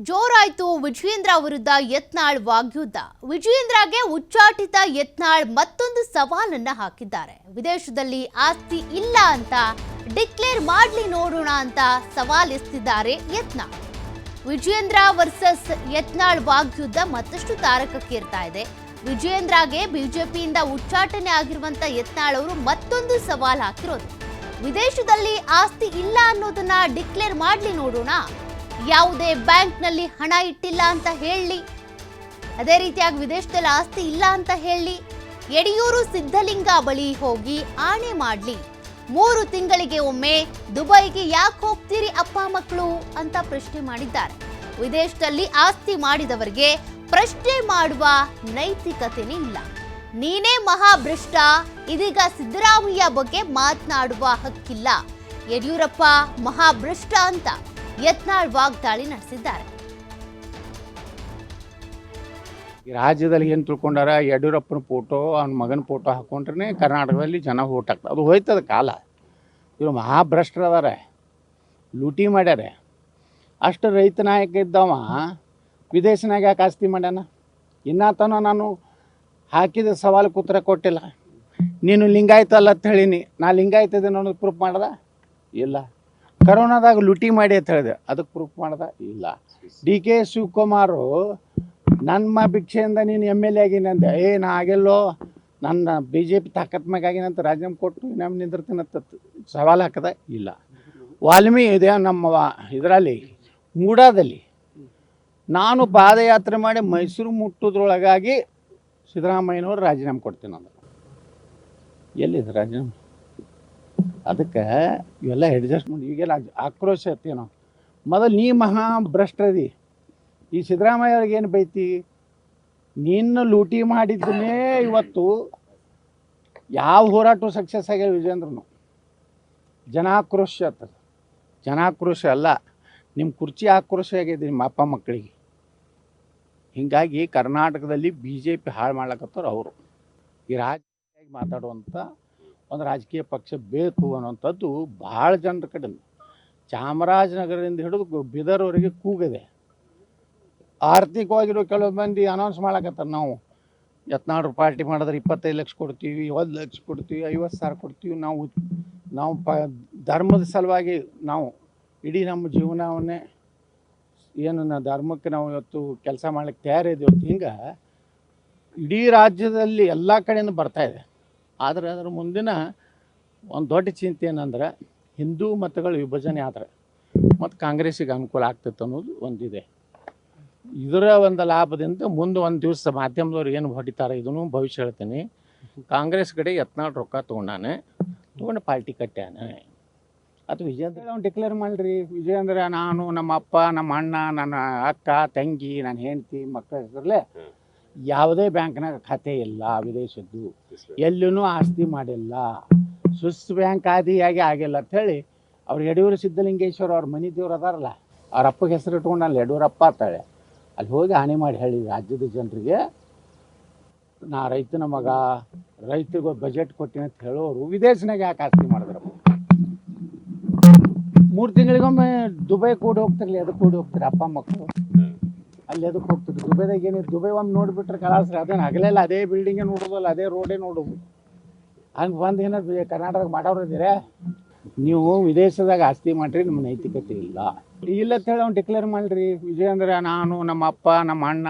ಜೋರಾಯ್ತು ವಿಜಯೇಂದ್ರ ವಿರುದ್ಧ ಯತ್ನಾಳ್ ವಾಗ್ಯುದ್ಧ. ವಿಜಯೇಂದ್ರಗೆ ಉಚ್ಚಾಟಿತ ಯತ್ನಾಳ್ ಮತ್ತೊಂದು ಸವಾಲನ್ನ ಹಾಕಿದ್ದಾರೆ. ವಿದೇಶದಲ್ಲಿ ಆಸ್ತಿ ಇಲ್ಲ ಅಂತ ಡಿಕ್ಲೇರ್ ಮಾಡ್ಲಿ ನೋಡೋಣ ಅಂತ ಸವಾಲ್ ಎತ್ತಿದ್ದಾರೆ ಯತ್ನಾಳ್. ವಿಜಯೇಂದ್ರ ವರ್ಸಸ್ ಯತ್ನಾಳ್ ವಾಗ್ಯುದ್ಧ ಮತ್ತಷ್ಟು ತಾರಕಕ್ಕೇರ್ತಾ ಇದೆ. ವಿಜಯೇಂದ್ರಗೆ ಬಿಜೆಪಿಯಿಂದ ಉಚ್ಚಾಟನೆ ಆಗಿರುವಂತ ಯತ್ನಾಳ್ ಅವರು ಮತ್ತೊಂದು ಸವಾಲ್ ಹಾಕಿರೋದು. ವಿದೇಶದಲ್ಲಿ ಆಸ್ತಿ ಇಲ್ಲ ಅನ್ನೋದನ್ನ ಡಿಕ್ಲೇರ್ ಮಾಡ್ಲಿ ನೋಡೋಣ, ಯಾವುದೇ ಬ್ಯಾಂಕ್ನಲ್ಲಿ ಹಣ ಇಟ್ಟಿಲ್ಲ ಅಂತ ಹೇಳಿ, ಅದೇ ರೀತಿಯಾಗಿ ವಿದೇಶದಲ್ಲಿ ಆಸ್ತಿ ಇಲ್ಲ ಅಂತ ಹೇಳಿ, ಯಡಿಯೂರು ಸಿದ್ಧಲಿಂಗ ಬಳಿ ಹೋಗಿ ಆಣೆ ಮಾಡ್ಲಿ, 3 ತಿಂಗಳಿಗೆ ಒಮ್ಮೆ ದುಬೈಗೆ ಯಾಕೆ ಹೋಗ್ತೀರಿ ಅಪ್ಪ ಮಕ್ಕಳು ಅಂತ ಪ್ರಶ್ನೆ ಮಾಡಿದ್ದಾರೆ. ವಿದೇಶದಲ್ಲಿ ಆಸ್ತಿ ಮಾಡಿದವರಿಗೆ ಪ್ರಶ್ನೆ ಮಾಡುವ ನೈತಿಕತೆನೇ ಇಲ್ಲ. ನೀನೇ ಮಹಾಭ್ರಷ್ಟ, ಇದೀಗ ಸಿದ್ದರಾಮಯ್ಯ ಬಗ್ಗೆ ಮಾತನಾಡುವ ಹಕ್ಕಿಲ್ಲ, ಯಡಿಯೂರಪ್ಪ ಮಹಾಭ್ರಷ್ಟ ಅಂತ ಯತ್ನಾಳ್ ವಾಗ್ದಾಳಿ ನಡೆಸಿದ್ದಾರೆ. ರಾಜ್ಯದಲ್ಲಿ ಏನು ತಿಳ್ಕೊಂಡಾರ, ಯಡಿಯೂರಪ್ಪನ ಫೋಟೋ ಅವನ ಮಗನ ಫೋಟೋ ಹಾಕೊಂಡ್ರೆ ಕರ್ನಾಟಕದಲ್ಲಿ ಜನ ಓಟ್ ಹಾಕ್ತಾರೆ. ಅದು ಹೋಯ್ತದ ಕಾಲ. ಇವರು ಮಹಾಭ್ರಷ್ಟರು ಅದಾರೆ, ಲೂಟಿ ಮಾಡ್ಯಾರೆ. ಅಷ್ಟು ರೈತ ನಾಯಕ ಇದ್ದವ ವಿದೇಶನಾಗ ಯಾಕೆ ಆಸ್ತಿ ಮಾಡ್ಯಾನ? ಇನ್ನತನ ನಾನು ಹಾಕಿದ ಸವಾಲಕ್ಕೆ ಉತ್ತರ ಕೊಟ್ಟಿಲ್ಲ. ನೀನು ಲಿಂಗಾಯತ ಅಲ್ಲ ಅಂತ ಹೇಳೀನಿ, ನಾ ಲಿಂಗಾಯತ ಇದ್ದೇನೆ ಅನ್ನೋದು ಪ್ರೂಫ್ ಮಾಡ್ದ ಇಲ್ಲ. ಕರೋನಾದಾಗ ಲೂಟಿ ಮಾಡಿ ಅಂತ ಹೇಳಿದೆ, ಅದಕ್ಕೆ ಪ್ರೂಫ್ ಮಾಡ್ದ ಇಲ್ಲ. DK ಶಿವಕುಮಾರು ನನ್ನ ಭಿಕ್ಷೆಯಿಂದ ನೀನು MLA ಆಗೀನಿ ಅಂದೆ, ನಾ ಆಗಿಲ್ಲೋ, ನನ್ನ BJP ತಾಕತ್ ಮ್ಯಾಗ ಆಗಿನಂತ ರಾಜೀನಾಮೆ ಕೊಟ್ಟು ನಮ್ಮ ನಿಂದಿರ್ತೀನಂತ ಸವಾಲು ಹಾಕದ ಇಲ್ಲ. ವಾಲ್ಮೀಕಿ ಇದೆ ನಮ್ಮ ಇದರಲ್ಲಿ ಮೂಡಾದಲ್ಲಿ ನಾನು ಪಾದಯಾತ್ರೆ ಮಾಡಿ ಮೈಸೂರು ಮುಟ್ಟೋದ್ರೊಳಗಾಗಿ ಸಿದ್ದರಾಮಯ್ಯನವ್ರು ರಾಜೀನಾಮೆ ಕೊಡ್ತೀನಿ ಅಂದ್ರೆ ಎಲ್ಲಿದೆ ರಾಜೀನಾಮೆ? ಅದಕ್ಕೆ ಇವೆಲ್ಲ ಅಡ್ಜಸ್ಟ್ಮೆಂಟ್. ಈಗೆಲ್ಲ ಆಕ್ರೋಶ ಇರ್ತೀವಿ ಮೊದಲು ನೀ ಮಹಾಭ್ರಷ್ಟದಿ. ಈ ಸಿದ್ದರಾಮಯ್ಯ ಅವ್ರಿಗೆ ಏನು ಬೈತಿ? ನಿನ್ನ ಲೂಟಿ ಮಾಡಿದ್ದನ್ನೇ ಇವತ್ತು ಯಾವ ಹೋರಾಟ ಸಕ್ಸಸ್ ಆಗ್ಯಾವ ವಿಜೇಂದ್ರನು. ಜನಾಕ್ರೋಶ ಆಗ್ತದೆ. ಜನಾಕ್ರೋಶ ಅಲ್ಲ, ನಿಮ್ಮ ಕುರ್ಚಿ ಆಕ್ರೋಶ ಆಗಿದೆ ನಿಮ್ಮ ಅಪ್ಪ ಮಕ್ಕಳಿಗೆ. ಹೀಗಾಗಿ ಕರ್ನಾಟಕದಲ್ಲಿ BJP ಹಾಳು ಮಾಡ್ಲಕತ್ತವ್ರು ಅವರು. ಈ ರಾಜಕೀಯ ಮಾತಾಡುವಂಥ ಒಂದು ರಾಜಕೀಯ ಪಕ್ಷ ಬೇಕು ಅನ್ನೋಂಥದ್ದು ಭಾಳ ಜನರ ಕಡೆ. ಚಾಮರಾಜನಗರದಿಂದ ಹಿಡಿದು ಬೀದರ್ವರೆಗೆ ಕೂಗಿದೆ. ಆರ್ಥಿಕವಾಗಿರೋ ಕೆಲವು ಮಂದಿ ಅನೌನ್ಸ್ ಮಾಡಕತ್ತಾರೆ, ನಾವು ಯತ್ನಾಳ್ ಪಾರ್ಟಿ ಮಾಡಿದ್ರೆ 25 ಲಕ್ಷ ಕೊಡ್ತೀವಿ, 1 ಲಕ್ಷ ಕೊಡ್ತೀವಿ, 50,000 ಕೊಡ್ತೀವಿ. ನಾವು ಧರ್ಮದ ಸಲುವಾಗಿ ನಾವು ಇಡೀ ನಮ್ಮ ಜೀವನವನ್ನೇ ಏನು ಧರ್ಮಕ್ಕೆ ನಾವು ಇವತ್ತು ಕೆಲಸ ಮಾಡ್ಲಿಕ್ಕೆ ತಯಾರಿದ್ದೀವಿ. ಹಿಂಗೆ ಇಡೀ ರಾಜ್ಯದಲ್ಲಿ ಎಲ್ಲ ಕಡೆಯಿಂದ ಬರ್ತಾಯಿದೆ. ಆದರೆ ಅದರ ಮುಂದಿನ ಒಂದು ದೊಡ್ಡ ಚಿಂತೆ ಏನಂದ್ರೆ, ಹಿಂದೂ ಮತಗಳ ವಿಭಜನೆ ಆದರೆ ಮತ್ತು ಕಾಂಗ್ರೆಸ್ಸಿಗೆ ಅನುಕೂಲ ಆಗ್ತೈತೆ ಅನ್ನೋದು ಒಂದಿದೆ. ಇದರ ಒಂದು ಲಾಭದಿಂದ ಮುಂದೆ ಒಂದು ದಿವಸ ಮಾಧ್ಯಮದವ್ರು ಏನು ಹೊಡಿತಾರೆ ಇದನ್ನು ಭವಿಷ್ಯ ಹೇಳ್ತೀನಿ. ಕಾಂಗ್ರೆಸ್ ಕಡೆ ಯತ್ನಾಳ್ ರೊಕ್ಕ ತೊಗೊಂಡು ಪಾರ್ಟಿ ಕಟ್ಟ್ಯಾನೆ. ಅದು ವಿಜಯೇಂದ್ರ ಅವ್ನು ಡಿಕ್ಲೇರ್ ಮಾಡಿರಿ. ವಿಜಯೇಂದ್ರ ನಾನು, ನಮ್ಮ ಅಪ್ಪ, ನಮ್ಮ ಅಣ್ಣ, ನನ್ನ ಅಕ್ಕ, ತಂಗಿ, ನನ್ನ ಹೆಂಡತಿ, ಮಕ್ಕಳ ಹೆಸರಲ್ಲೇ ಯಾವುದೇ ಬ್ಯಾಂಕ್ನಾಗ ಖಾತೆ ಇಲ್ಲ ವಿದೇಶದ್ದು, ಎಲ್ಲೂ ಆಸ್ತಿ ಮಾಡಿಲ್ಲ, ಸ್ವಿಸ್ ಬ್ಯಾಂಕ್ ಆದಿಯಾಗಿ ಆಗಿಲ್ಲ ಅಂಥೇಳಿ ಅವ್ರು ಯಡಿಯೂರು ಸಿದ್ಧಲಿಂಗೇಶ್ವರ ಅವ್ರ ಮನೆ ದೇವ್ರು ಅದಾರಲ್ಲ, ಅವ್ರ ಅಪ್ಪಗೆ ಹೆಸರು ಇಟ್ಕೊಂಡು ಅಲ್ಲಿ ಯಡಿಯೂರಪ್ಪ ಅಂತಾಳೆ, ಅಲ್ಲಿ ಹೋಗಿ ಹಾನಿ ಮಾಡಿ ಹೇಳಿ ರಾಜ್ಯದ ಜನರಿಗೆ, ನಾ ರೈತನ ಮಗ, ರೈತರಿಗೆ ಬಜೆಟ್ ಕೊಟ್ಟಿನಿ ಅಂತ ಹೇಳೋರು ವಿದೇಶನಾಗ ಯಾಕೆ ಆಸ್ತಿ ಮಾಡಿದ್ರಪ್ಪ? 3 ತಿಂಗಳಿಗೊಮ್ಮೆ ದುಬೈ ಕೂಡಿ ಹೋಗ್ತಿರ್ಲಿ, ಅದಕ್ಕೆ ಕೂಡಿ ಹೋಗ್ತಾರೆ ಅಪ್ಪ ಮಕ್ಕಳು. ಅಲ್ಲಿ ಅದಕ್ಕೆ ಹೋಗ್ತಿದ್ರು. ದುಬೈದಾಗ ಏನಿದೆ, ದುಬೈ ಒಮ್ಮೆ ನೋಡಿಬಿಟ್ರೆ ಕಲಾಸ್ರಿ ಅದೇನು ಹಗಲೆಲ್ಲ ಅದೇ ಬಿಲ್ಡಿಂಗೇ ನೋಡೋದಲ್ಲ, ಅದೇ ರೋಡೇ ನೋಡೋದು. ಹಂಗೆ ಬಂದು ಏನಾದ್ರು ಕರ್ನಾಟಕದಾಗ ಮಾಡೋರು ಇದ್ದೀರಾ? ನೀವು ವಿದೇಶದಾಗ ಆಸ್ತಿ ಮಾಡಿರಿ, ನಿಮ್ಮ ನೈತಿಕತೆ ಇಲ್ಲ ಅಂತ ಹೇಳಿ ಅವ್ನು ಡಿಕ್ಲೇರ್ ಮಾಡಿರಿ. ವಿಜಯೇಂದ್ರ ನಾನು, ನಮ್ಮ ಅಪ್ಪ, ನಮ್ಮ ಅಣ್ಣ